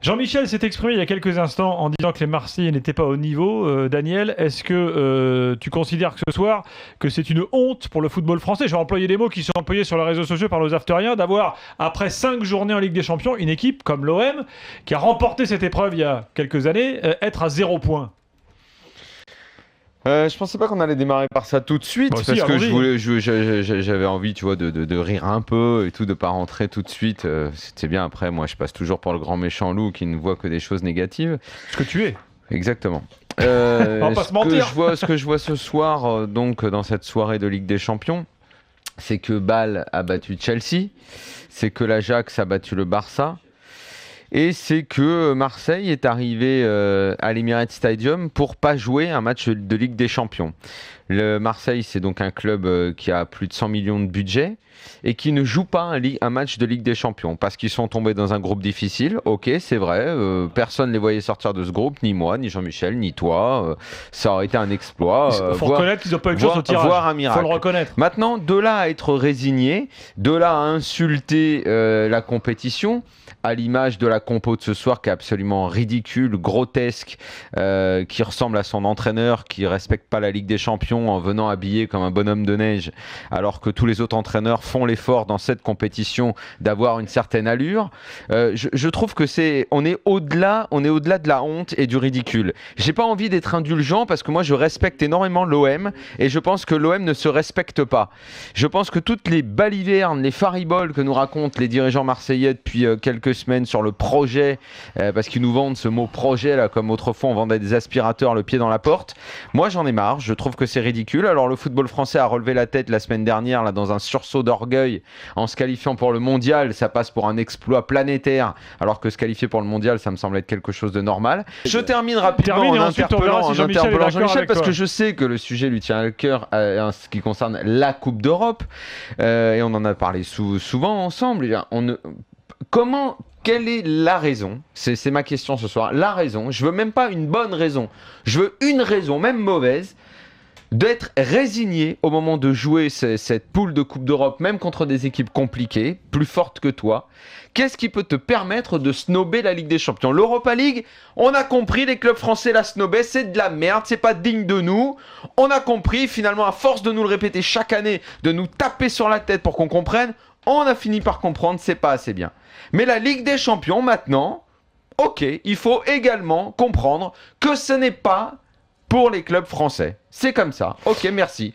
Jean-Michel s'est exprimé il y a quelques instants en disant que les Marseillais n'étaient pas au niveau. Daniel, est-ce que tu considères que ce soir que c'est une honte pour le football français? Je vais employer des mots qui sont employés sur les réseaux sociaux par nos aftériens, d'avoir, après 5 journées en Ligue des Champions, une équipe comme l'OM, qui a remporté cette épreuve il y a quelques années, être à 0 points. Je pensais pas qu'on allait démarrer par ça tout de suite, Moi aussi, parce que allons-y. j'avais envie, tu vois, de rire un peu et tout, de pas rentrer tout de suite. C'était bien. Après, moi, je passe toujours pour le grand méchant loup qui ne voit que des choses négatives. Ce que tu es. Exactement. On va pas se mentir. Ce que je vois ce soir, donc dans cette soirée de Ligue des Champions, c'est que Bâle a battu Chelsea, c'est que l'Ajax a battu le Barça. Et c'est que Marseille est arrivé à l'Emirates Stadium pour pas jouer un match de Ligue des Champions. Le Marseille, c'est donc un club qui a plus de 100 millions de budget et qui ne joue pas un match de Ligue des Champions parce qu'ils sont tombés dans un groupe difficile. Ok, c'est vrai, personne ne les voyait sortir de ce groupe, ni moi, ni Jean-Michel, ni toi. Ça aurait été un exploit. Il faut reconnaître qu'ils n'ont pas eu de chance au tirage. Voire un miracle. Il faut le reconnaître. Maintenant, de là à être résigné, de là à insulter la compétition, à l'image de la compo de ce soir qui est absolument ridicule, grotesque, qui ressemble à son entraîneur qui respecte pas la Ligue des Champions en venant habillé comme un bonhomme de neige, alors que tous les autres entraîneurs font l'effort dans cette compétition d'avoir une certaine allure. Je trouve que on est au-delà de la honte et du ridicule. J'ai pas envie d'être indulgent parce que moi je respecte énormément l'OM et je pense que l'OM ne se respecte pas. Je pense que toutes les balivernes, les fariboles que nous racontent les dirigeants marseillais depuis quelques semaines sur le projet, parce qu'ils nous vendent ce mot projet là, comme autrefois on vendait des aspirateurs le pied dans la porte. Moi j'en ai marre, je trouve que c'est ridicule. Alors le football français a relevé la tête la semaine dernière là, dans un sursaut d'orgueil en se qualifiant pour le mondial. Ça passe pour un exploit planétaire, alors que se qualifier pour le mondial ça me semble être quelque chose de normal. Je termine rapidement en interpellant Jean-Michel parce que je sais que le sujet lui tient à cœur en ce qui concerne la Coupe d'Europe, et on en a parlé souvent ensemble. Quelle est la raison? C'est ma question ce soir. La raison, je veux même pas une bonne raison, je veux une raison, même mauvaise, d'être résigné au moment de jouer cette poule de Coupe d'Europe, même contre des équipes compliquées, plus fortes que toi. Qu'est-ce qui peut te permettre de snober la Ligue des Champions? L'Europa League, on a compris, les clubs français la snobaient, c'est de la merde, c'est pas digne de nous. On a compris, finalement, à force de nous le répéter chaque année, de nous taper sur la tête pour qu'on comprenne, on a fini par comprendre, c'est pas assez bien. Mais la Ligue des Champions, maintenant, ok, il faut également comprendre que ce n'est pas pour les clubs français. C'est comme ça. Ok, merci.